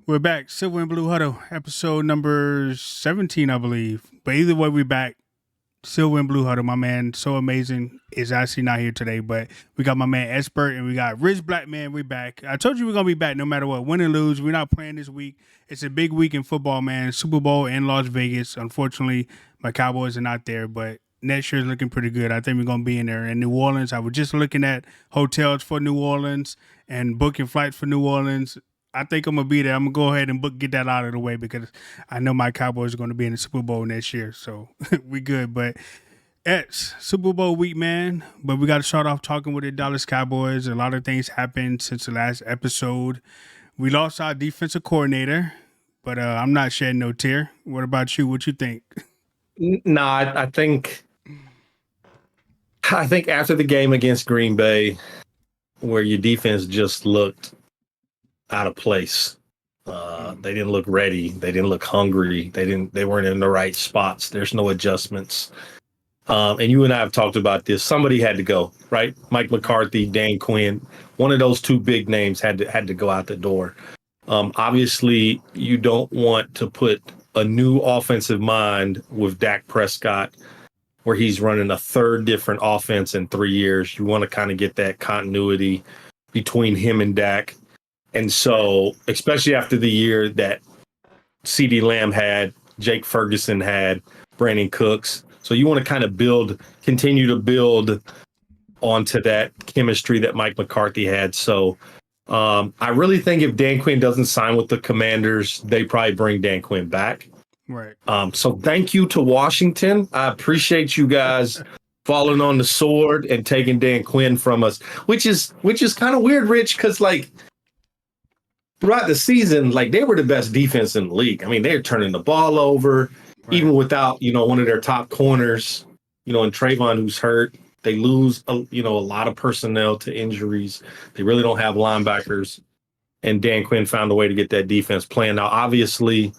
We're back. Silver and Blue Huddle, episode number 17, I believe. But either way, we're back. Silver and Blue Huddle, my man, so amazing, is actually not here today. But we got my man Expert and we got Richblkman. We back. I told you we're going to be back no matter what. Win or lose, we're not playing this week. It's a big week in football, man. Super Bowl in Las Vegas. Unfortunately, my Cowboys are not there, but next year is looking pretty good. I think we're going to be in there. In New Orleans, I was just looking at hotels for New Orleans and booking flights for New Orleans. I think I'm gonna be there. I'm gonna go ahead and get that out of the way because I know my Cowboys are gonna be in the Super Bowl next year, so we good. But it's Super Bowl week, man. But we got to start off talking with the Dallas Cowboys. A lot of things happened since the last episode. We lost our defensive coordinator, but I'm not shedding no tear. What about you? What you think? No, I think after the game against Green Bay, where your defense just looked out of place. They didn't look ready. They didn't look hungry. They weren't in the right spots. There's no adjustments. And you and I have talked about this. Somebody had to go, right? Mike McCarthy, Dan Quinn, one of those two big names had to go out the door. Obviously, you don't want to put a new offensive mind with Dak Prescott, where he's running a third different offense in 3 years. You want to kind of get that continuity between him and Dak. And so, especially after the year that CeeDee Lamb had, Jake Ferguson had, Brandon Cooks. So you want to kind of continue to build onto that chemistry that Mike McCarthy had. So I really think if Dan Quinn doesn't sign with the Commanders, they probably bring Dan Quinn back. Right. So thank you to Washington. I appreciate you guys falling on the sword and taking Dan Quinn from us, which is kind of weird, Rich, because throughout the season, they were the best defense in the league. I mean, they're turning the ball over, right, even without, one of their top corners, and Trayvon, who's hurt. They lose, a lot of personnel to injuries. They really don't have linebackers. And Dan Quinn found a way to get that defense playing. Now, obviously,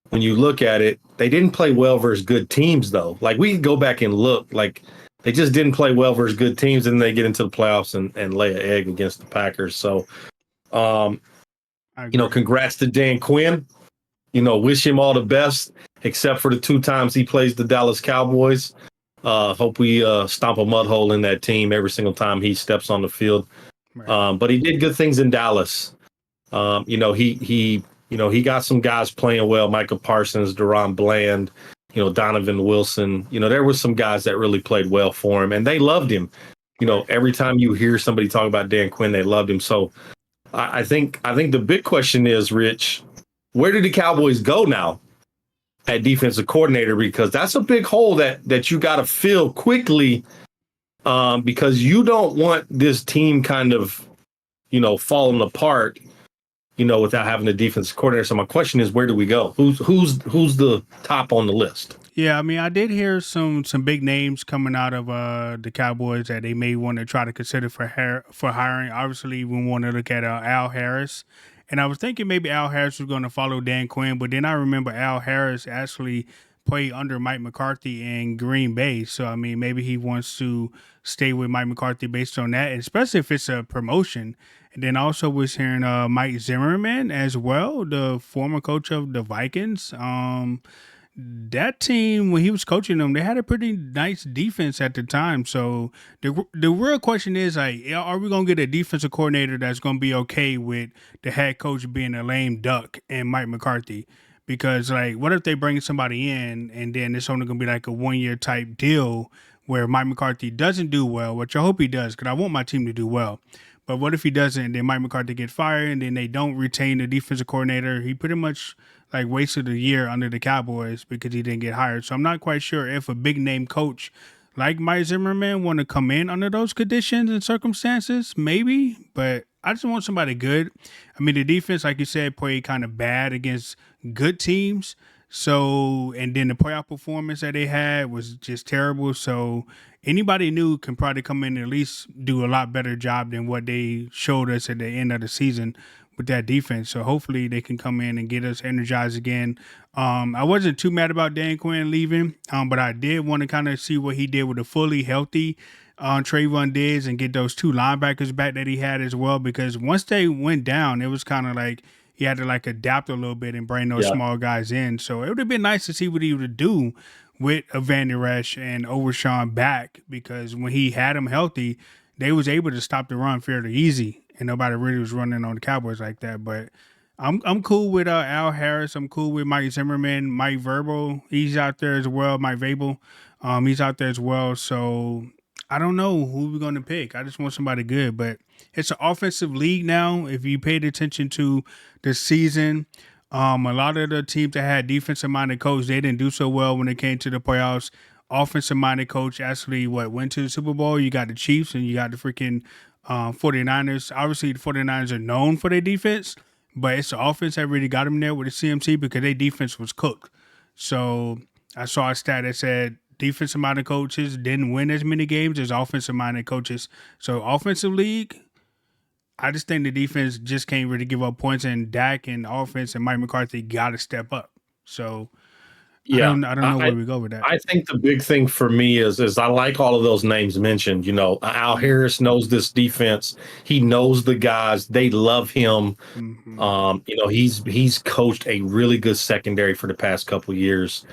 when you look at it, they didn't play well versus good teams, though. We can go back and look. They just didn't play well versus good teams, and they get into the playoffs and lay an egg against the Packers. So, congrats to Dan Quinn. Wish him all the best, except for the 2 times he plays the Dallas Cowboys. Hope we stomp a mud hole in that team every single time he steps on the field. Right. But he did good things in Dallas. He got some guys playing well. Micah Parsons, Deron Bland, Donovan Wilson. There were some guys that really played well for him, and they loved him. Every time you hear somebody talk about Dan Quinn, they loved him. So I think the big question is, Rich, where did the Cowboys go now at defensive coordinator? Because that's a big hole that you got to fill quickly, because you don't want this team kind of, falling apart, without having a defensive coordinator. So my question is, where do we go? Who's the top on the list? Yeah, I mean, I did hear some big names coming out of the Cowboys that they may want to try to consider for hiring. Obviously, we want to look at Al Harris, and I was thinking maybe Al Harris was going to follow Dan Quinn, but then I remember Al Harris actually played under Mike McCarthy in Green Bay, so I mean, maybe he wants to stay with Mike McCarthy based on that, especially if it's a promotion. And then also was hearing Mike Zimmerman as well, the former coach of the Vikings. That team, when he was coaching them, they had a pretty nice defense at the time. So the real question is, are we going to get a defensive coordinator that's going to be okay with the head coach being a lame duck and Mike McCarthy? Because, what if they bring somebody in and then it's only going to be a 1-year type deal where Mike McCarthy doesn't do well, which I hope he does because I want my team to do well. But what if he doesn't, and then Mike McCarthy get fired, and then they don't retain the defensive coordinator? He pretty much wasted a year under the Cowboys because he didn't get hired. So I'm not quite sure if a big name coach like Mike Zimmerman want to come in under those conditions and circumstances, maybe. But I just want somebody good. I mean, the defense, like you said, played kind of bad against good teams. So, and then the playoff performance that they had was just terrible. So anybody new can probably come in and at least do a lot better job than what they showed us at the end of the season with that defense. So hopefully they can come in and get us energized again. I wasn't too mad about Dan Quinn leaving, but I did want to kind of see what he did with a fully healthy Trayvon Diggs and get those 2 linebackers back that he had as well, because once they went down, it was kind of he had to like adapt a little bit and bring those Yeah. small guys in. So it would have been nice to see what he would do with a Van Der Esch and Overshawn back, because when he had him healthy, they was able to stop the run fairly easy, and nobody really was running on the Cowboys like that. But I'm cool with Al Harris. I'm cool with Mike Zimmerman, Mike Verbal. He's out there as well. Mike Vabel, he's out there as well. So I don't know who we're going to pick. I just want somebody good. But it's an offensive league now. If you paid attention to the season, a lot of the teams that had defensive minded coach, they didn't do so well when it came to the playoffs. Offensive minded coach actually went to the Super Bowl. You got the Chiefs and you got the freaking 49ers. Obviously, the 49ers are known for their defense, but it's the offense that really got them there with the CMC because their defense was cooked. So I saw a stat that said defensive minded coaches didn't win as many games as offensive minded coaches. So offensive league, I just think the defense just can't really give up points, and Dak and offense and Mike McCarthy got to step up. So Yeah. I don't know where we go with that. I think the big thing for me is I like all of those names mentioned. You know, Al Harris knows this defense. He knows the guys. They love him. You know, he's coached a really good secondary for the past couple of years.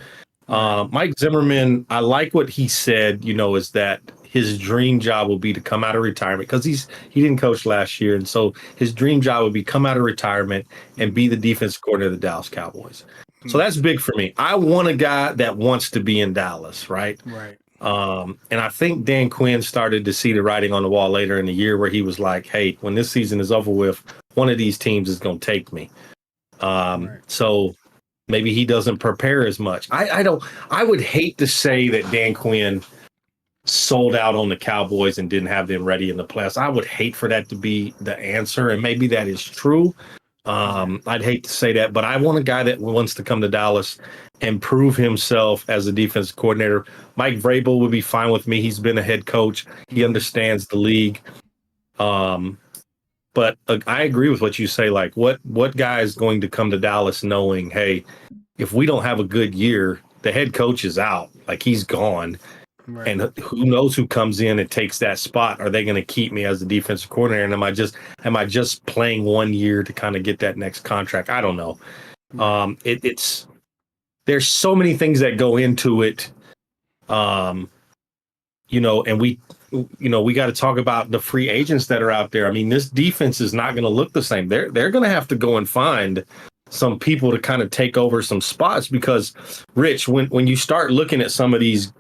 Mike Zimmerman, I like what he said, you know, is that his dream job will be to come out of retirement, because he didn't coach last year. And so his dream job would be come out of retirement and be the defensive coordinator of the Dallas Cowboys. So that's big for me. I want a guy that wants to be in Dallas, right? Right. And I think Dan Quinn started to see the writing on the wall later in the year, where he was like, hey, when this season is over with, one of these teams is going to take me. So maybe he doesn't prepare as much. I would hate to say that Dan Quinn sold out on the Cowboys and didn't have them ready in the playoffs. I would hate for that to be the answer, and maybe that is true. I'd hate to say that, but I want a guy that wants to come to Dallas and prove himself as a defensive coordinator. Mike Vrabel would be fine with me. He's been a head coach. He understands the league. But I agree with what you say. Like, what guy is going to come to Dallas knowing, hey, if we don't have a good year, the head coach is out. Like, he's gone. Right. And who knows who comes in and takes that spot? Are they going to keep me as the defensive coordinator? And am I just playing 1 year to kind of get that next contract? I don't know. It's there's so many things that go into it. You know, and we got to talk about the free agents that are out there. I mean, this defense is not going to look the same. They're going to have to go and find some people to kind of take over some spots, because Rich, when you start looking at some of these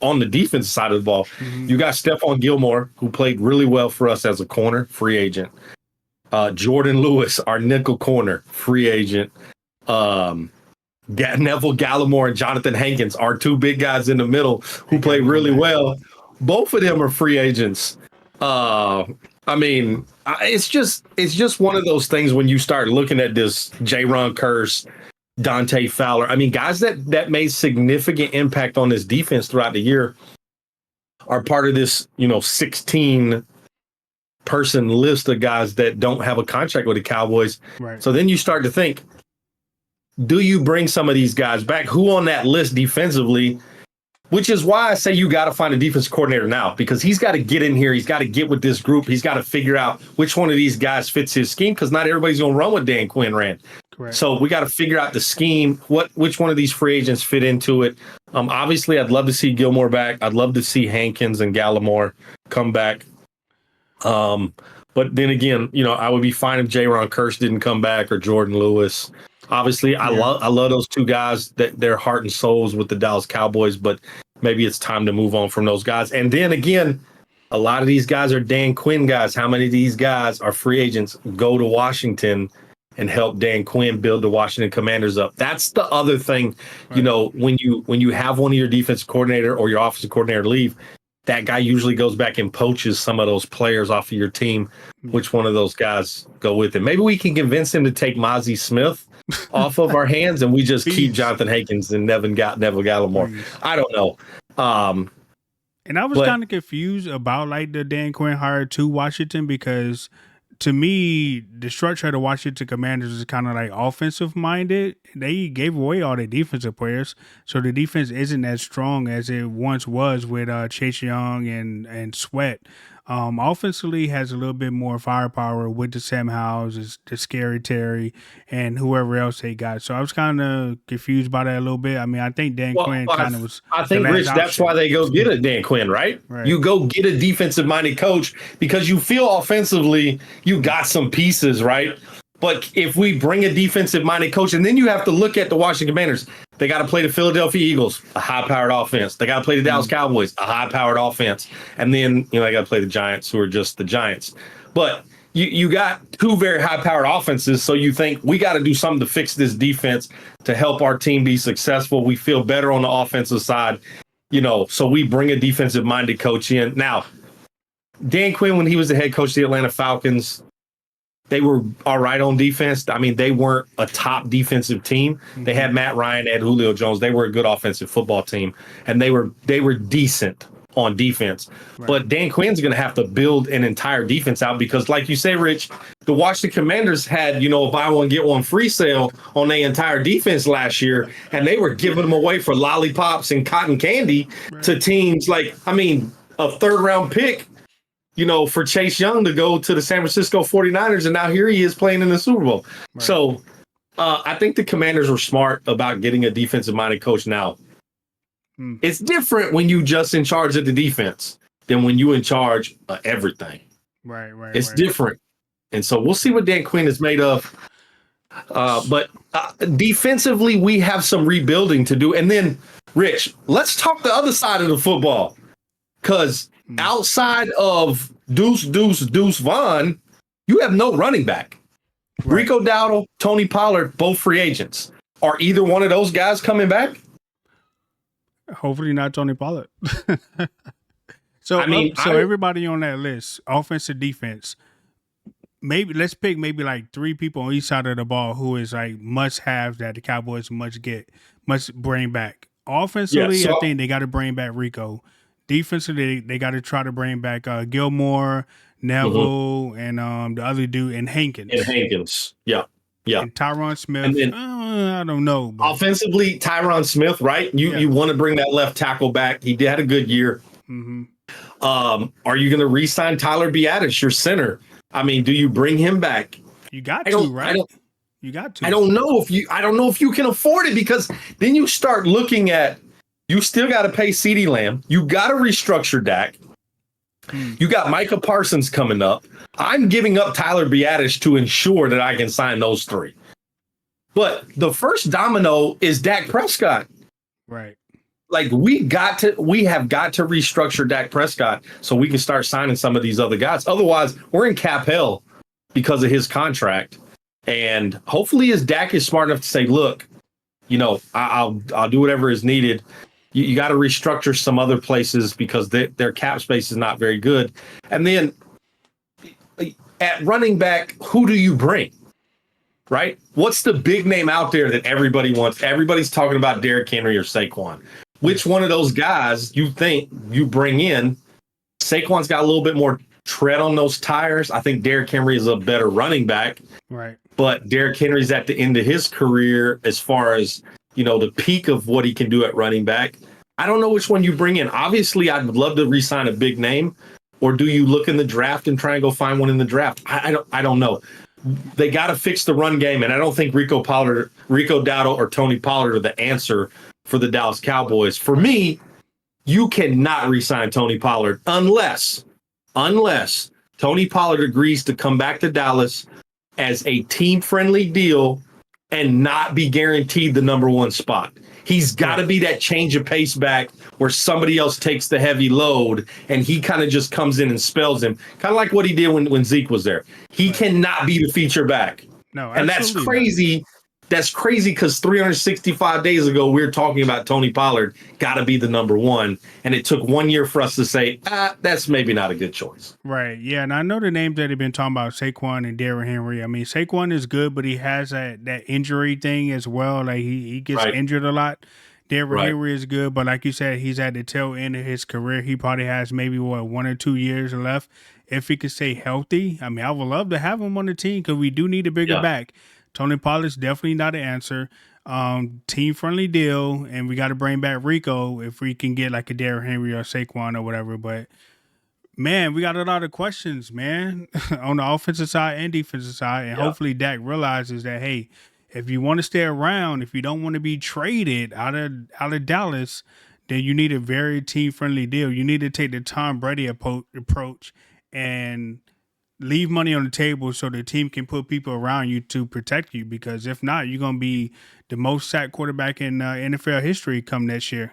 on the defense side of the ball, you got Stephon Gilmore, who played really well for us as a corner, free agent. Jordan Lewis, our nickel corner, free agent. Neville Gallimore and Jonathan Hankins, our two big guys in the middle who played really well. Both of them are free agents. I mean, it's just one of those things when you start looking at this Jaron Kearse, Dante Fowler. I mean, guys that made significant impact on this defense throughout the year are part of this, 16 person list of guys that don't have a contract with the Cowboys. Right. So then you start to think, do you bring some of these guys back? Who on that list defensively? Which is why I say you got to find a defense coordinator now, because he's got to get in here. He's got to get with this group. He's got to figure out which one of these guys fits his scheme, because not everybody's going to run what Dan Quinn ran. Correct. So we got to figure out the scheme, which one of these free agents fit into it. Obviously, I'd love to see Gilmore back. I'd love to see Hankins and Gallimore come back. But then again, I would be fine if Jaron Kearse didn't come back, or Jordan Lewis. Obviously, I love those two guys, that their heart and souls with the Dallas Cowboys, but maybe it's time to move on from those guys. And then again, a lot of these guys are Dan Quinn guys. How many of these guys are free agents, go to Washington and help Dan Quinn build the Washington Commanders up? That's the other thing. Right. When you have one of your defensive coordinator or your offensive coordinator leave, that guy usually goes back and poaches some of those players off of your team. Which one of those guys go with him? Maybe we can convince him to take Mozzie Smith off of our hands, and we just keep Jonathan Hankins and Neville Gallimore. I don't know. And I was kind of confused about like the Dan Quinn hire to Washington, because to me, the structure of the Washington Commanders is kind of like offensive minded. They gave away all their defensive players, so the defense isn't as strong as it once was with Chase Young and Sweat. Offensively has a little bit more firepower with the Sam Howells, the Scary Terry, and whoever else they got. So I was kind of confused by that a little bit. I mean, I think Dan Well, Quinn kind of was I the think, last Rich, that's why option. they go get a Dan Quinn, right? Right. You go get a defensive minded coach because you feel offensively you got some pieces, right? But if we bring a defensive minded coach, and then you have to look at the Washington Commanders, they got to play the Philadelphia Eagles, a high powered offense. They got to play the Dallas Cowboys, a high powered offense. And then, they got to play the Giants, who are just the Giants. But you got two very high powered offenses. So you think we got to do something to fix this defense to help our team be successful. We feel better on the offensive side, so we bring a defensive minded coach in. Now, Dan Quinn, when he was the head coach of the Atlanta Falcons, they were all right on defense. I mean, they weren't a top defensive team. They had Matt Ryan, Ed Julio Jones. They were a good offensive football team, and they were decent on defense. Right. But Dan Quinn's going to have to build an entire defense out because, like you say, Rich, the Washington Commanders had, a buy one, get one free sale on their entire defense last year, and they were giving them away for lollipops and cotton candy to teams like, a third-round pick, for Chase Young to go to the San Francisco 49ers, and now here he is playing in the Super Bowl. Right. So I think the Commanders were smart about getting a defensive-minded coach now. It's different when you just in charge of the defense than when you in charge of everything. Right. It's different. And so we'll see what Dan Quinn is made of. But defensively, we have some rebuilding to do. And then, Rich, let's talk the other side of the football. Because outside of Deuce Vaughn, you have no running back. Right. Rico Dowdle, Tony Pollard, both free agents. Are either one of those guys coming back? Hopefully not Tony Pollard. So everybody on that list, offensive, defense, maybe let's pick maybe like three people on each side of the ball who is like must have that the Cowboys must bring back. Offensively, I think they got to bring back Rico. Defensively, they got to try to bring back Gilmore, Neville, and the other dude, and Hankins. Yeah. And Tyron Smith, and then, I don't know. But offensively, Tyron Smith, right? You want to bring that left tackle back. He had a good year. Mm-hmm. Are you going to re-sign Tyler Biadasz, your center? Do you bring him back? You got to, right? You got to. I don't know if you can afford it because then you start looking at. You still got to pay CeeDee Lamb. You got to restructure Dak. You got Micah Parsons coming up. I'm giving up Tyler Biadasz to ensure that I can sign those three. But the first domino is Dak Prescott. Right. Like we have got to restructure Dak Prescott so we can start signing some of these other guys. Otherwise, we're in cap hell because of his contract. And hopefully Dak is smart enough to say, look, I'll do whatever is needed. You got to restructure some other places because their cap space is not very good. And then at running back, who do you bring? Right? What's the big name out there that everybody wants? Everybody's talking about Derrick Henry or Saquon. Which one of those guys you think you bring in? Saquon's got a little bit more tread on those tires. I think Derrick Henry is a better running back. Right. But Derrick Henry's at the end of his career as far as the peak of what he can do at running back. I don't know which one you bring in. Obviously, I'd love to re-sign a big name, or do you look in the draft and try and go find one in the draft? I don't know. They got to fix the run game, and I don't think Rico Dowdle, or Tony Pollard are the answer for the Dallas Cowboys. For me, you cannot re-sign Tony Pollard unless Tony Pollard agrees to come back to Dallas as a team-friendly deal and not be guaranteed the number one spot. He's got to be that change of pace back where somebody else takes the heavy load and he kind of just comes in and spells him. Kind of like what he did when Zeke was there. He cannot be the feature back. No, and that's crazy. That's crazy because 365 days ago, we were talking about Tony Pollard got to be the number one. And it took 1 year for us to say, that's maybe not a good choice. Right. Yeah. And I know the names that have been talking about, Saquon and Derrick Henry. I mean, Saquon is good, but he has that injury thing as well. Like he gets injured a lot. Derrick Henry is good, but like you said, he's at the tail end of his career. He probably has maybe 1 or 2 years left if he could stay healthy. I mean, I would love to have him on the team because we do need a bigger back. Tony Pollard's definitely not an answer. Team-friendly deal, and we got to bring back Rico if we can get like a Derrick Henry or Saquon or whatever. But Man, we got a lot of questions, man, on the offensive side and defensive side. And Yeah. hopefully Dak realizes that, hey, if you want to stay around, if you don't want to be traded out of Dallas, then you need a very team friendly deal. You need to take the Tom Brady approach and leave money on the table so the team can put people around you to protect you. Because if not, you're gonna be the most sacked quarterback in NFL history come next year.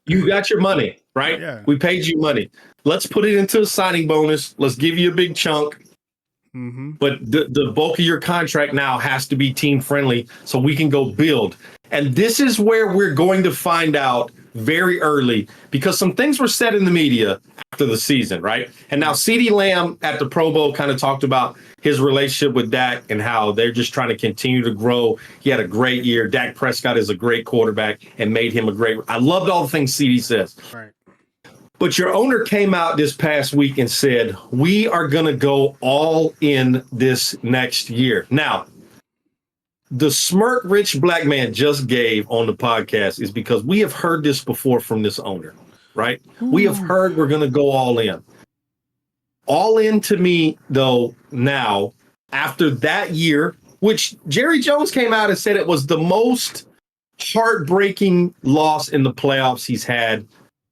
You got your money, right? Yeah. We paid you money. Let's put it into a signing bonus. Let's give you a big chunk. Mm-hmm. But the bulk of your contract now has to be team friendly so we can go build. And this is where we're going to find out very early because some things were said in the media after the season, right? And now CeeDee Lamb at the Pro Bowl kind of talked about his relationship with Dak and how they're just trying to continue to grow. He had a great year. Dak Prescott is a great quarterback and made him a great. I loved all the things CeeDee says. Right. But your owner came out this past week and said, we are going to go all in this next year. Now, the smirk Richblkman just gave on the podcast is because we have heard this before from this owner, right? Ooh. We have heard we're going to go all in. All in to me, though, now, after that year, which Jerry Jones came out and said it was the most heartbreaking loss in the playoffs he's had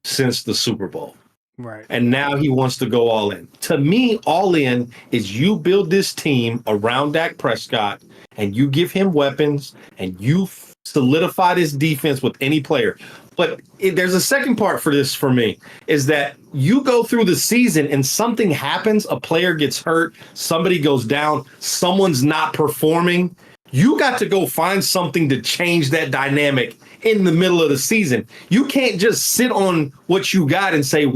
since the Super Bowl. Right. And now he wants to go all in. To me, all in is you build this team around Dak Prescott and you give him weapons and you solidify this defense with any player. But there's a second part for this for me is that you go through the season and something happens, a player gets hurt, somebody goes down, someone's not performing. You got to go find something to change that dynamic in the middle of the season. You can't just sit on what you got and say,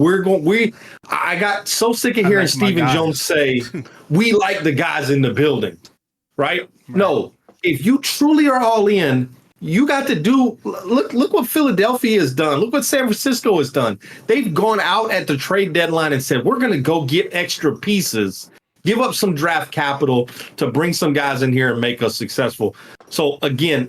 I got so sick of hearing Stephen Jones say, we like the guys in the building, right? No, if you truly are all in, you got to look what Philadelphia has done. Look what San Francisco has done. They've gone out at the trade deadline and said, we're going to go get extra pieces, give up some draft capital to bring some guys in here and make us successful. So again,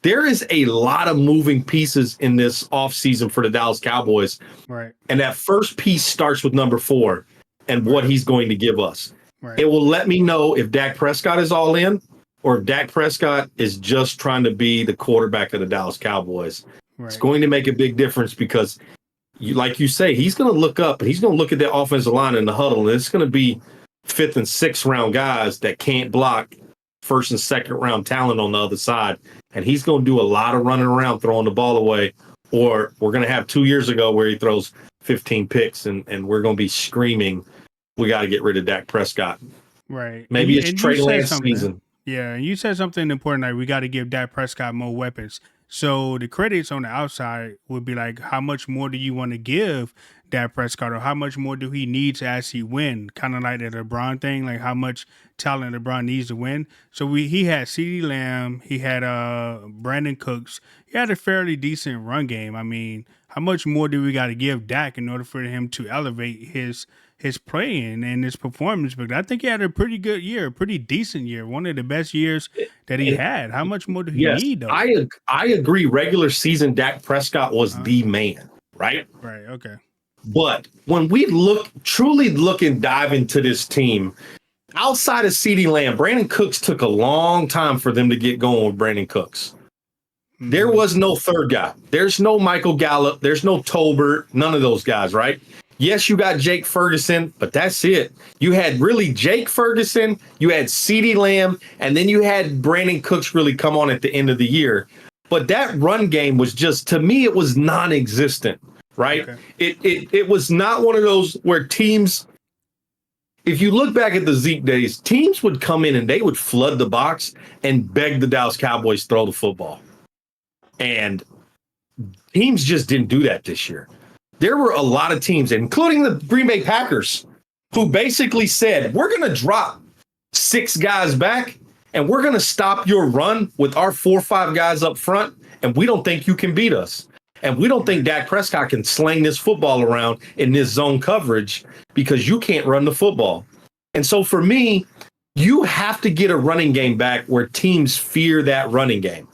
there is a lot of moving pieces in this offseason for the Dallas Cowboys. Right. And that first piece starts with number 4 and what he's going to give us. Right. It will let me know if Dak Prescott is all in or if Dak Prescott is just trying to be the quarterback of the Dallas Cowboys. Right. It's going to make a big difference because, like you say, he's going to look up and he's going to look at the offensive line in the huddle, and it's going to be 5th and 6th round guys that can't block 1st and 2nd round talent on the other side. And he's going to do a lot of running around, throwing the ball away. Or we're going to have 2 years ago where he throws 15 picks and we're going to be screaming, we got to get rid of Dak Prescott. Right. Maybe it's Trey Lance season. Yeah. And you said something important, like we got to give Dak Prescott more weapons. So the critics on the outside would be like, how much more do you want to give Dak Prescott, or how much more do he need to actually win? Kind of like the LeBron thing, like how much talent LeBron needs to win. So he had CeeDee Lamb, he had Brandon Cooks, he had a fairly decent run game. I mean, how much more do we got to give Dak in order for him to elevate his playing and his performance? But I think he had a pretty good year, a pretty decent year, one of the best years that he had. How much more do he need, though? I agree. Regular season, Dak Prescott was the man, right? Right, okay. But when we truly look and dive into this team, outside of CeeDee Lamb, Brandon Cooks took a long time for them to get going with Brandon Cooks. Mm-hmm. There was no third guy. There's no Michael Gallup. There's no Tolbert. None of those guys, right? Yes, you got Jake Ferguson, but that's it. You had really Jake Ferguson, you had CeeDee Lamb, and then you had Brandon Cooks really come on at the end of the year. But that run game was just, to me, it was non-existent. Right? Okay. It was not one of those where teams, if you look back at the Zeke days, teams would come in and they would flood the box and beg the Dallas Cowboys throw the football. And teams just didn't do that this year. There were a lot of teams, including the Green Bay Packers, who basically said, we're going to drop 6 guys back and we're going to stop your run with our 4 or 5 guys up front. And we don't think you can beat us. And we don't think Dak Prescott can sling this football around in this zone coverage because you can't run the football. And so for me, you have to get a running game back where teams fear that running game.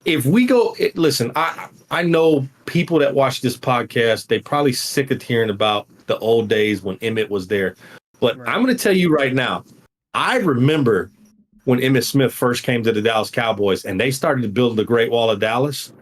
if we go, listen, I know people that watch this podcast, they probably sick of hearing about the old days when Emmett was there. But Right. I'm going to tell you right now, I remember when Emmitt Smith first came to the Dallas Cowboys and they started to build the Great Wall of Dallas.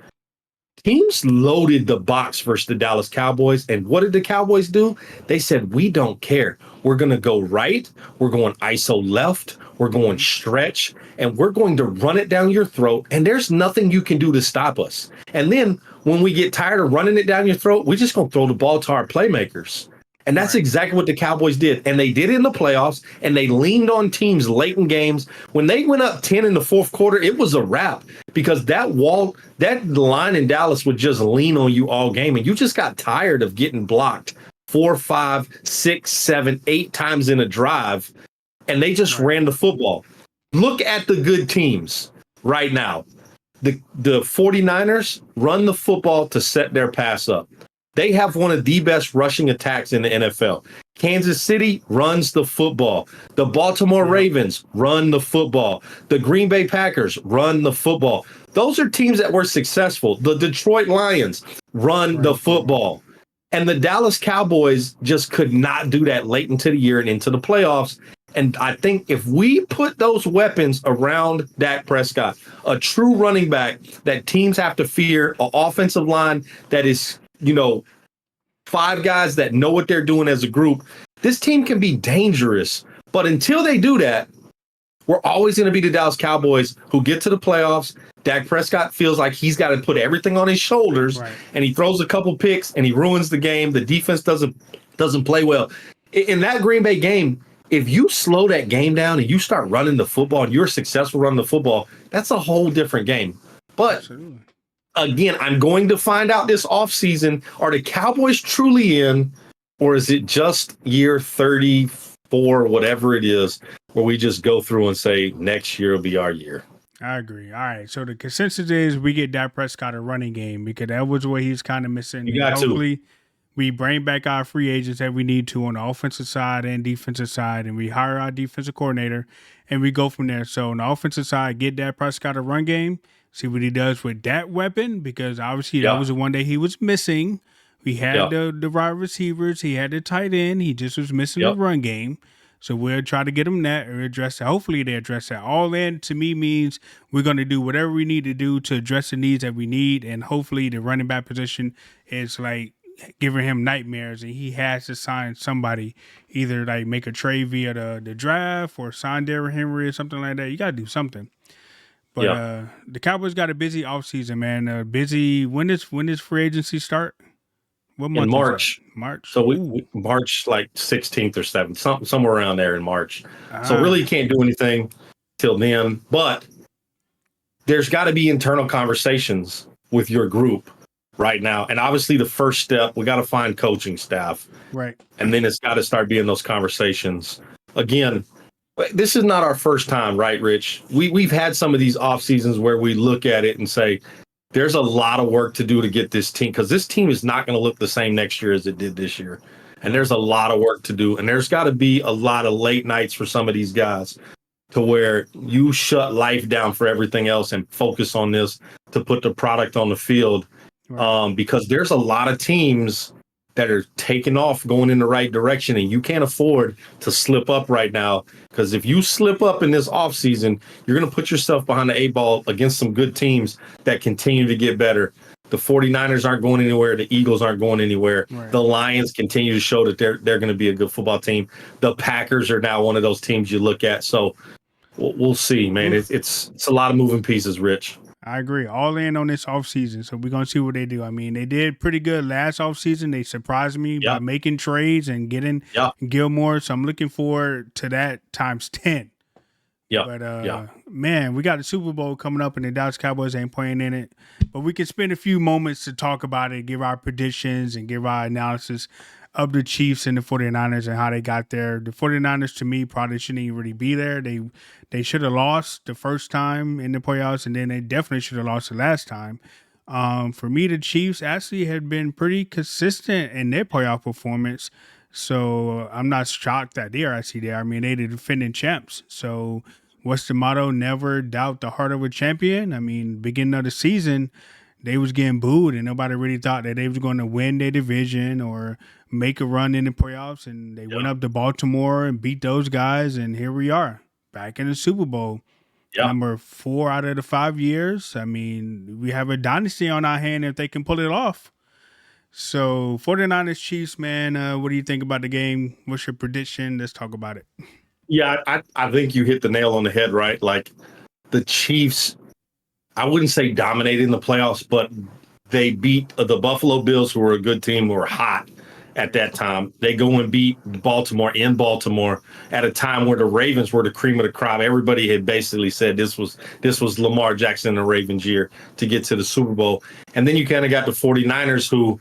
Teams loaded the box versus the Dallas Cowboys. And what did the Cowboys do? They said, we don't care. We're going to go right. We're going ISO left. We're going stretch. And we're going to run it down your throat. And there's nothing you can do to stop us. And then when we get tired of running it down your throat, we're just going to throw the ball to our playmakers. And that's exactly what the Cowboys did. And they did it in the playoffs, and they leaned on teams late in games. When they went up 10 in the fourth quarter, it was a wrap because that line in Dallas would just lean on you all game. And you just got tired of getting blocked 4, 5, 6, 7, 8 times in a drive. And they just ran the football. Look at the good teams right now. The 49ers run the football to set their pass up. They have one of the best rushing attacks in the NFL. Kansas City runs the football. The Baltimore Ravens run the football. The Green Bay Packers run the football. Those are teams that were successful. The Detroit Lions run the football. And the Dallas Cowboys just could not do that late into the year and into the playoffs. And I think if we put those weapons around Dak Prescott, a true running back that teams have to fear, an offensive line that is, 5 guys that know what they're doing as a group, this team can be dangerous. But until they do that, we're always going to be the Dallas Cowboys who get to the playoffs. Dak Prescott feels like he's got to put everything on his shoulders, and he throws a couple picks and he ruins the game. The defense doesn't play well. In that Green Bay game, if you slow that game down and you start running the football and you're successful running the football, that's a whole different game. But again, I'm going to find out this offseason, are the Cowboys truly in, or is it just year 34, whatever it is, where we just go through and say next year will be our year? I agree. All right. So the consensus is we get Dak Prescott a running game because that was what he's kind of missing. You got hopefully we bring back our free agents that we need to on the offensive side and defensive side, and we hire our defensive coordinator, and we go from there. So on the offensive side, get Dak Prescott a run game, see what he does with that weapon, because obviously that was the one that he was missing. We had the wide receivers, he had the tight end, he just was missing the run game. So we'll try to get them that or address that. Hopefully they address that. All in to me means we're going to do whatever we need to do to address the needs that we need, and hopefully the running back position is like giving him nightmares, and he has to sign somebody, either like make a trade via the draft or sign Derrick Henry or something like that. You got to do something. But the Cowboys got a busy offseason, man. Busy. When does free agency start? What month? In March. March. So we March like 16th or 7th, somewhere around there in March. So really you can't do anything till then. But there's got to be internal conversations with your group right now. And obviously the first step, we got to find coaching staff. Right. And then it's got to start being those conversations. Again, this is not our first time, right, Rich? We've had some of these off seasons where we look at it and say, there's a lot of work to do to get this team, because this team is not going to look the same next year as it did this year. And there's a lot of work to do. And there's got to be a lot of late nights for some of these guys to where you shut life down for everything else and focus on this to put the product on the field. Right. Because there's a lot of teams that are taking off going in the right direction, and you can't afford to slip up right now, because if you slip up in this offseason, you're going to put yourself behind the 8-ball against some good teams that continue to get better. The 49ers aren't going anywhere. The Eagles aren't going anywhere. Right. The Lions continue to show that they're going to be a good football team. The Packers are now one of those teams you look at. So we'll see, man. It's a lot of moving pieces, Rich. I agree. All in on this offseason. So we're going to see what they do. I mean, they did pretty good last offseason. They surprised me by making trades and getting Gilmore. So I'm looking forward to that times 10. Yeah. But, man, we got the Super Bowl coming up, and the Dallas Cowboys ain't playing in it. But we can spend a few moments to talk about it, give our predictions, and give our analysis of the Chiefs and the 49ers and how they got there. The 49ers, to me, probably shouldn't even really be there. They should have lost the first time in the playoffs, and then they definitely should have lost the last time. For me, the Chiefs actually had been pretty consistent in their playoff performance, so I'm not shocked that they're actually there. I mean, they're the defending champs, so what's the motto? Never doubt the heart of a champion. I mean, beginning of the season, they was getting booed and nobody really thought that they was going to win their division or make a run in the playoffs. And they went Yeah. up to Baltimore and beat those guys. And here we are back in the Super Bowl. Yeah. Number 4 out of the 5 years. I mean, we have a dynasty on our hand if they can pull it off. So 49ers Chiefs, man, what do you think about the game? What's your prediction? Let's talk about it. Yeah, I think you hit the nail on the head, right? Like the Chiefs, I wouldn't say dominating the playoffs, but they beat the Buffalo Bills, who were a good team, who were hot at that time. They go and beat Baltimore in Baltimore at a time where the Ravens were the cream of the crop. Everybody had basically said this was Lamar Jackson and the Ravens year to get to the Super Bowl. And then you kind of got the 49ers, who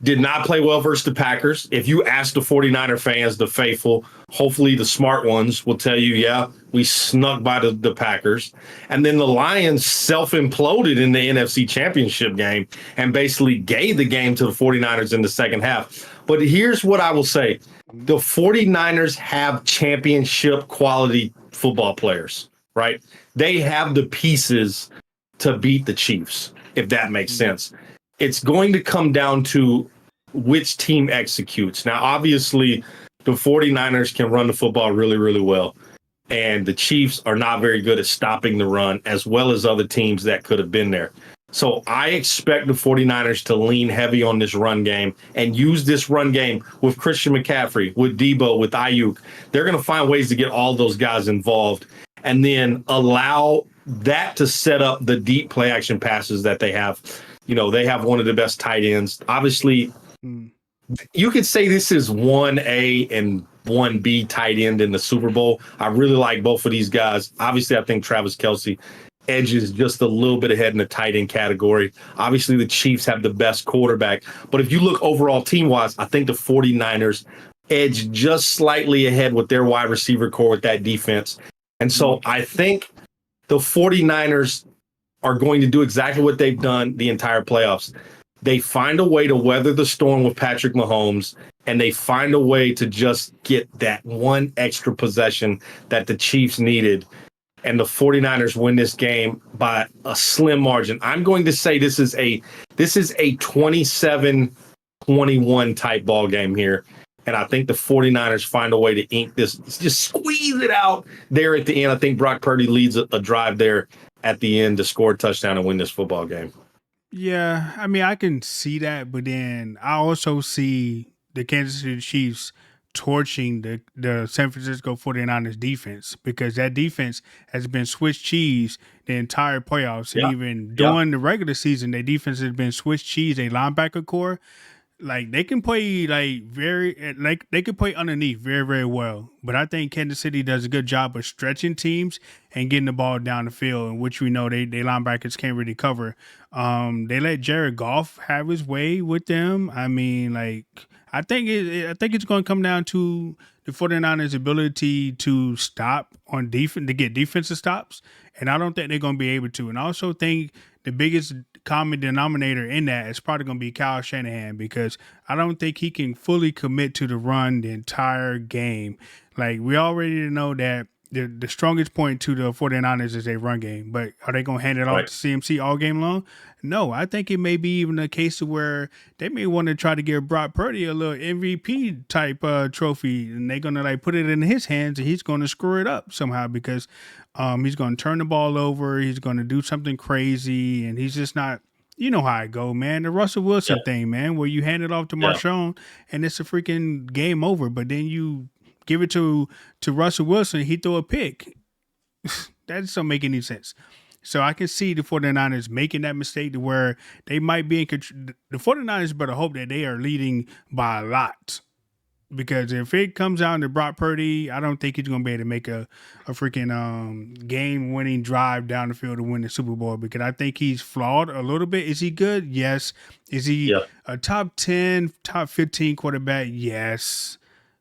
did not play well versus the Packers. If you ask the 49er fans, the faithful, hopefully the smart ones will tell you, yeah, we snuck by the Packers. And then the Lions self-imploded in the NFC Championship game and basically gave the game to the 49ers in the second half. But here's what I will say. The 49ers have championship quality football players, right? They have the pieces to beat the Chiefs, if that makes sense. It's going to come down to which team executes. Now, obviously, the 49ers can run the football really, really well. And the Chiefs are not very good at stopping the run, as well as other teams that could have been there. So I expect the 49ers to lean heavy on this run game and use this run game with Christian McCaffrey, with Debo, with Ayuk. They're going to find ways to get all those guys involved and then allow that to set up the deep play action passes that they have. You know, they have one of the best tight ends. Obviously, you could say this is 1A and 1B tight end in the Super Bowl. I really like both of these guys. Obviously, I think Travis Kelce edges just a little bit ahead in the tight end category. Obviously, the Chiefs have the best quarterback. But if you look overall team-wise, I think the 49ers edge just slightly ahead with their wide receiver core with that defense. And so I think the 49ers are going to do exactly what they've done the entire playoffs. They find a way to weather the storm with Patrick Mahomes, and they find a way to just get that one extra possession that the Chiefs needed. And the 49ers win this game by a slim margin. I'm going to say this is a 27-21 type ball game here. And I think the 49ers find a way to ink this, just squeeze it out there at the end. I think Brock Purdy leads a drive there at the end to score a touchdown and win this football game. Yeah, I mean, I can see that, but then I also see the Kansas City Chiefs torching the San Francisco 49ers defense, because that defense has been Swiss cheese the entire playoffs. And even during the regular season, their defense has been Swiss cheese, a linebacker core. Like they can play they can play underneath very, very well. But I think Kansas City does a good job of stretching teams and getting the ball down the field, in which we know they linebackers can't really cover. They let Jared Goff have his way with them. I mean, like I think it's going to come down to the 49ers' ability to stop on defense, to get defensive stops, and I don't think they're going to be able to. And I also think the biggest common denominator in that is probably going to be Kyle Shanahan, because I don't think he can fully commit to the run the entire game. Like we already know that the strongest point to the 49ers is a run game, but are they going to hand it off to CMC all game long? No, I think it may be even a case of where they may want to try to give Brock Purdy a little MVP type trophy, and they're going to like put it in his hands and he's going to screw it up somehow, because he's going to turn the ball over, he's going to do something crazy, and he's just not. You know how I go, man. The Russell Wilson thing, man, where you hand it off to Marshawn and it's a freaking game over, but then you give it to Russell Wilson, he throw a pick. That doesn't make any sense. So I can see the 49ers making that mistake to where they might be in control. The 49ers better hope that they are leading by a lot. Because if it comes out to Brock Purdy, I don't think he's going to be able to make a freaking game-winning drive down the field to win the Super Bowl, because I think he's flawed a little bit. Is he good? Yes. Is he a top 10, top 15 quarterback? Yes.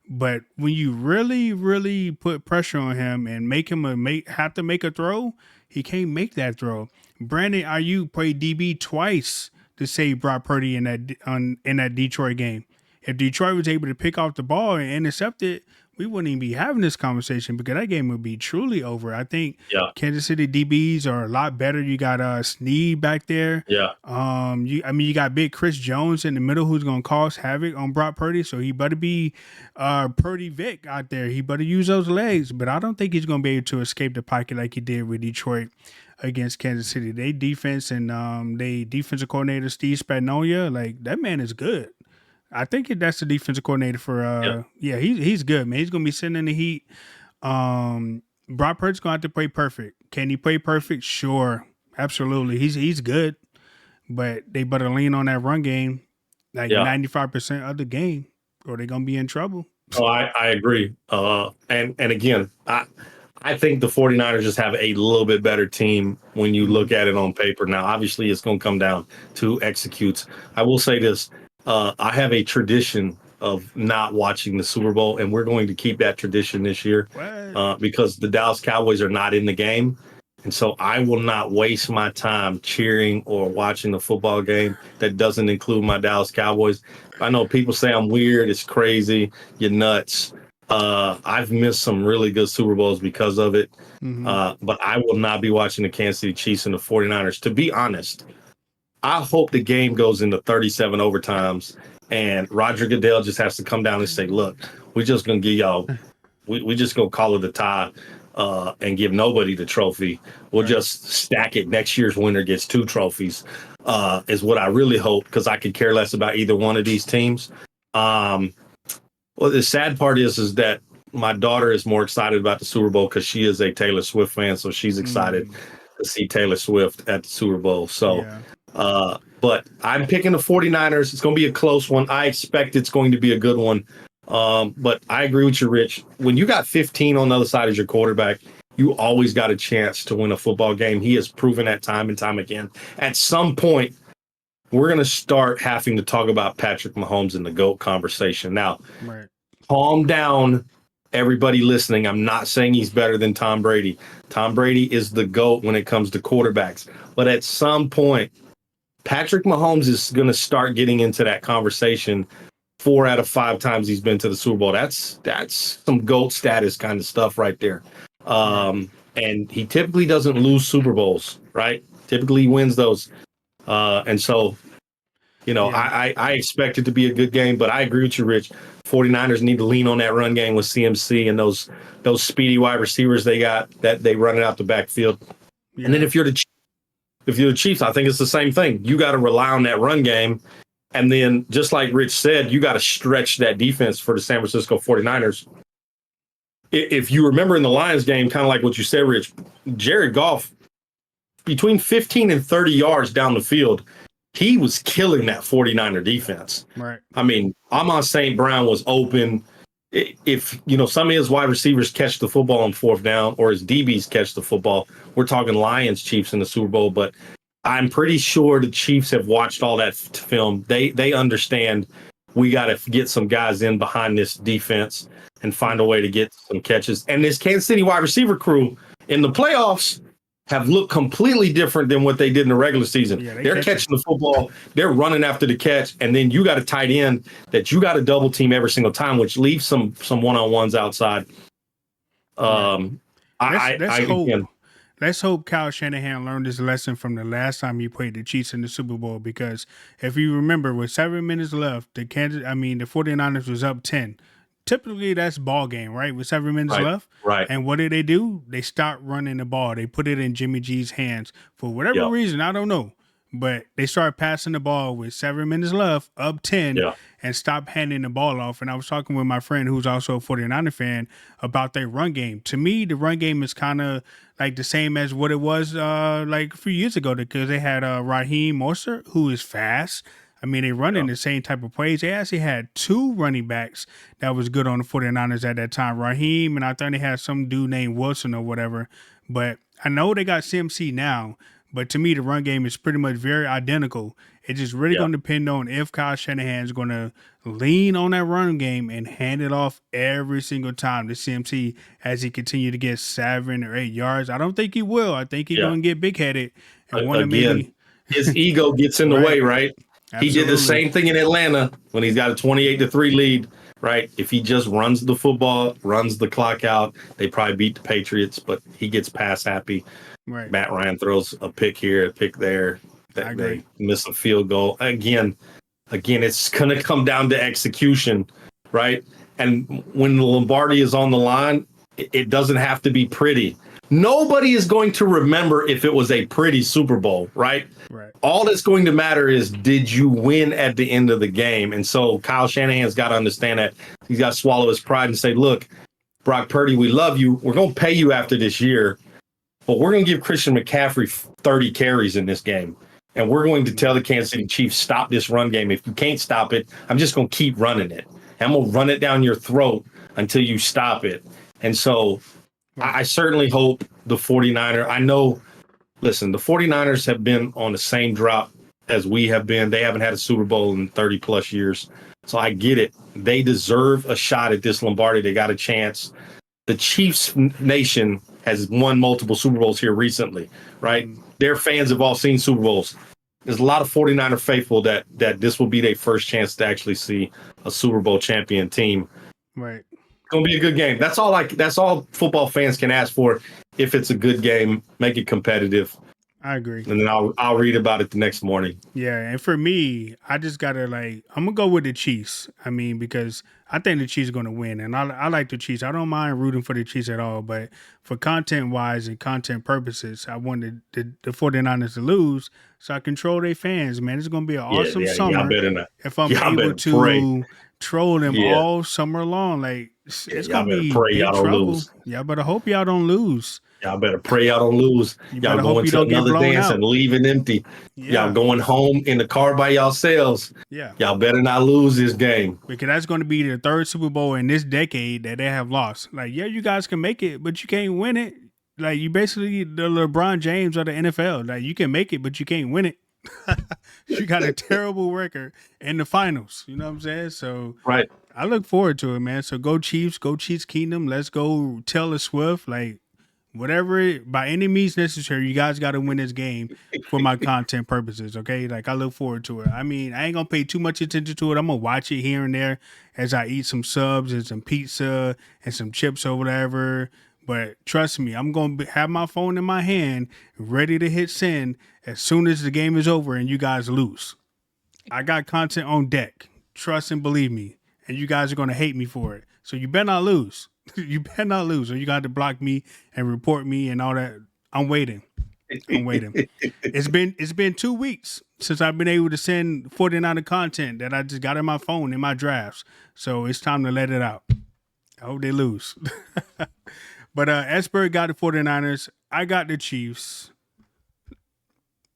But when you really, really put pressure on him and make him have to make a throw, he can't make that throw. Brandon Ayuk played DB twice to save Brock Purdy in that Detroit game. If Detroit was able to pick off the ball and intercept it, we wouldn't even be having this conversation because that game would be truly over. I think Yeah, Kansas City DBs are a lot better. You got Snead back there. yeah, You got big Chris Jones in the middle who's gonna cause havoc on Brock Purdy. So he better be Purdy Vic out there. He better use those legs. But I don't think he's gonna be able to escape the pocket like he did with Detroit against Kansas City. They defense and they defensive coordinator Steve Spagnuolo, like that man is good. I think that's the defensive coordinator for yeah, yeah, he's good, man. He's gonna be sitting in the heat. Brock Purdy's gonna have to play perfect. Can he play perfect? Sure. Absolutely. He's good. But they better lean on that run game like yeah. 95% of the game, or they're gonna be in trouble. Oh, I agree. And again, I think the 49ers just have a little bit better team when you look at it on paper. Now, obviously, it's going to come down to executes. I will say this. I have a tradition of not watching the Super Bowl, and we're going to keep that tradition this year because the Dallas Cowboys are not in the game. And so I will not waste my time cheering or watching the football game that doesn't include my Dallas Cowboys. I know people say I'm weird, it's crazy, you're nuts. I've missed some really good Super Bowls because of it. But I will not be watching the Kansas City Chiefs and the 49ers. To be honest, I hope the game goes into 37 overtimes and Roger Goodell just has to come down and say, look, we're just going to give y'all, we just going to call it a tie and give nobody the trophy. We'll just stack it. Next year's winner gets 2 trophies is what I really hope because I could care less about either one of these teams. Well, the sad part is that my daughter is more excited about the Super Bowl because she is a Taylor Swift fan, so she's excited to see Taylor Swift at the Super Bowl. So, but I'm picking the 49ers. It's going to be a close one. I expect it's going to be a good one. But I agree with you, Rich. When you got 15 on the other side as your quarterback, you always got a chance to win a football game. He has proven that time and time again. At some point, we're going to start having to talk about Patrick Mahomes in the GOAT conversation. Now, calm down, everybody listening. I'm not saying he's better than Tom Brady. Tom Brady is the GOAT when it comes to quarterbacks. But at some point, Patrick Mahomes is going to start getting into that conversation 4 out of 5 times he's been to the Super Bowl. That's some GOAT status kind of stuff right there. And he typically doesn't lose Super Bowls, right? Typically he wins those. And so, I expect it to be a good game, but I agree with you, Rich. 49ers need to lean on that run game with CMC and those speedy wide receivers they got that they run it out the backfield. Yeah. And then if you're the Chiefs, I think it's the same thing. You got to rely on that run game. And then just like Rich said, you got to stretch that defense for the San Francisco 49ers. If you remember in the Lions game, kind of like what you said, Rich, Jared Goff, between 15 and 30 yards down the field, he was killing that 49er defense. Right. I mean, Amon St. Brown was open. If, some of his wide receivers catch the football on 4th down or his DBs catch the football, we're talking Lions Chiefs in the Super Bowl, but I'm pretty sure the Chiefs have watched all that film. They understand we got to get some guys in behind this defense and find a way to get some catches. And this Kansas City wide receiver crew in the playoffs have looked completely different than what they did in the regular season. Yeah, they're catching the football, they're running after the catch, and then you got a tight end that you got to double team every single time, which leaves some one-on-ones outside. Let's hope Kyle Shanahan learned his lesson from the last time he played the Chiefs in the Super Bowl, because if you remember, with 7 minutes left, the 49ers was up 10. Typically, that's ball game, right? With 7 minutes left. Right. And what did they do? They stopped running the ball. They put it in Jimmy G's hands for whatever reason. I don't know. But they started passing the ball with 7 minutes left, up 10, and stopped handing the ball off. And I was talking with my friend who's also a 49er fan about their run game. To me, the run game is kind of like the same as what it was like a few years ago, because they had Raheem Mostert, who is fast. I mean, they run in the same type of plays. They actually had 2 running backs that was good on the 49ers at that time, Raheem, and I think they had some dude named Wilson or whatever. But I know they got CMC now, but to me, the run game is pretty much very identical. It's just really going to depend on if Kyle Shanahan is going to lean on that run game and hand it off every single time to CMC as he continue to get 7 or 8 yards. I don't think he will. I think he's going to get big-headed and want to maybe... His ego gets in the way, right? Absolutely. He did the same thing in Atlanta when he's got a 28-3 lead. right? If he just runs the football, runs the clock out, they probably beat the Patriots, but he gets pass happy. Right. Matt Ryan throws a pick here, a pick there. I agree. They miss a field goal. Again, it's going to come down to execution, right? And when the Lombardi is on the line, it doesn't have to be pretty. Nobody is going to remember if it was a pretty Super Bowl, right? Right. All that's going to matter is, did you win at the end of the game? And so Kyle Shanahan's got to understand that. He's got to swallow his pride and say, look, Brock Purdy, we love you. We're going to pay you after this year, but we're going to give Christian McCaffrey 30 carries in this game. And we're going to tell the Kansas City Chiefs, stop this run game. If you can't stop it, I'm just going to keep running it. I'm going to run it down your throat until you stop it. And so I certainly hope the 49ers, the 49ers have been on the same drop as we have been. They haven't had a Super Bowl in 30 plus years. So I get it. They deserve a shot at this Lombardi. They got a chance. The Chiefs nation has won multiple Super Bowls here recently, right? Their fans have all seen Super Bowls. There's a lot of 49er faithful that this will be their first chance to actually see a Super Bowl champion team. Right. It's gonna be a good game. That's all football fans can ask for. If it's a good game, make it competitive. I agree. And then I'll read about it the next morning. Yeah, and for me, I just gotta I'm gonna go with the Chiefs. I mean, because I think the Chiefs are gonna win, and I like the Chiefs. I don't mind rooting for the Chiefs at all, but for content wise and content purposes, I wanted the 49ers to lose, so I control their fans. Man, it's gonna be an awesome summer if I'm able to troll them all summer long. Like it's gonna be big trouble. Y'all better hope y'all don't lose. Y'all better pray y'all don't lose. Y'all going to another dance and leaving empty. Yeah. Y'all going home in the car by yourselves. Yeah. Y'all better not lose this game. Because that's going to be the third Super Bowl in this decade that they have lost. Like, yeah, you guys can make it, but you can't win it. Like, you basically the LeBron James of the NFL. Like, you can make it, but you can't win it. You got a terrible record in the finals. You know what I'm saying? So right. I look forward to it, man. So go Chiefs Kingdom. Let's go Taylor Swift. Like, whatever, by any means necessary, you guys got to win this game for my content purposes, okay? Like, I look forward to it. I mean, I ain't going to pay too much attention to it. I'm going to watch it here and there as I eat some subs and some pizza and some chips or whatever. But trust me, I'm going to have my phone in my hand ready to hit send as soon as the game is over and you guys lose. I got content on deck. Trust and believe me. And you guys are going to hate me for it. So you better not lose. You better not lose, or you got to block me and report me and all that. I'm waiting. It's been 2 weeks since I've been able to send 49er content that I just got in my phone in my drafts. So it's time to let it out. I hope they lose. But Esper got the 49ers. I got the Chiefs.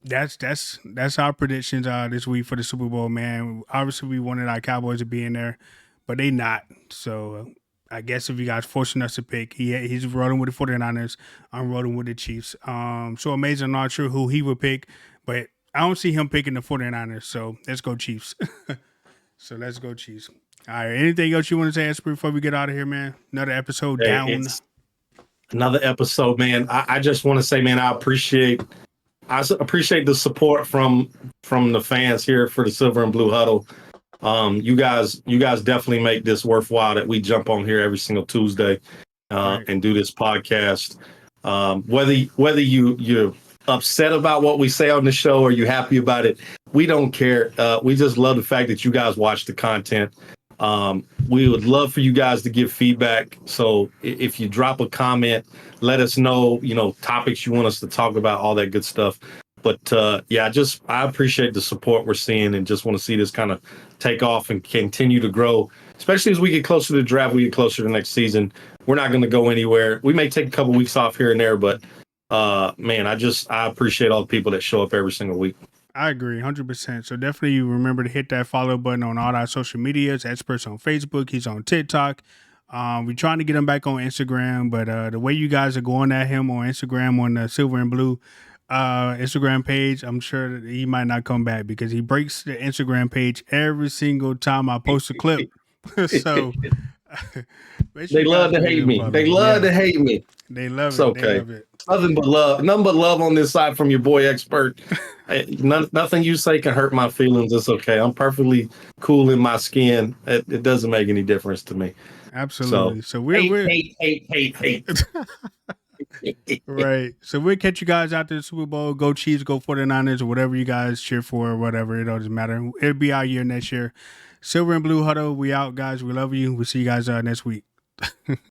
That's our predictions this week for the Super Bowl, man. Obviously, we wanted our Cowboys to be in there, but they not. So I guess if you guys forcing us to pick, he's rolling with the 49ers. I'm rolling with the Chiefs. So amazing. I'm not sure who he would pick, but I don't see him picking the 49ers. So let's go Chiefs. So let's go Chiefs. All right. Anything else you want to say, Esper, before we get out of here, man? Another episode down. Another episode, man. I just want to say, man, I appreciate the support from the fans here for the Silver and Blue Huddle. You guys definitely make this worthwhile that we jump on here every single Tuesday and do this podcast. Whether you're upset about what we say on the show or you're happy about it, we don't care. We just love the fact that you guys watch the content. We would love for you guys to give feedback. So if you drop a comment, let us know, topics you want us to talk about, all that good stuff. But I appreciate the support we're seeing and just want to see this kind of take off and continue to grow, especially as we get closer to the draft, we get closer to next season. We're not going to go anywhere. We may take a couple weeks off here and there, but man, I appreciate all the people that show up every single week. I agree 100%. So definitely remember to hit that follow button on all our social medias. Experts on Facebook. He's on TikTok. We're trying to get him back on Instagram, but the way you guys are going at him on Instagram on the Silver and Blue Instagram page, I'm sure that he might not come back because he breaks the Instagram page every single time I post a clip. So Make sure They you guys love to go hate give a me. They follow. love Yeah, to hate me. they love It's it. They okay. love it. Nothing but love. Nothing but love on this side from your boy expert. Nothing you say can hurt my feelings. It's okay. I'm perfectly cool in my skin. It doesn't make any difference to me. So Absolutely. So hate, we're hate, hate, hate, hate. right. So we'll catch you guys after the Super Bowl. Go Chiefs, go 49ers, or whatever you guys cheer for, or whatever. It doesn't matter. It'll be our year next year. Silver and Blue Huddle. We out, guys. We love you. We'll see you guys next week.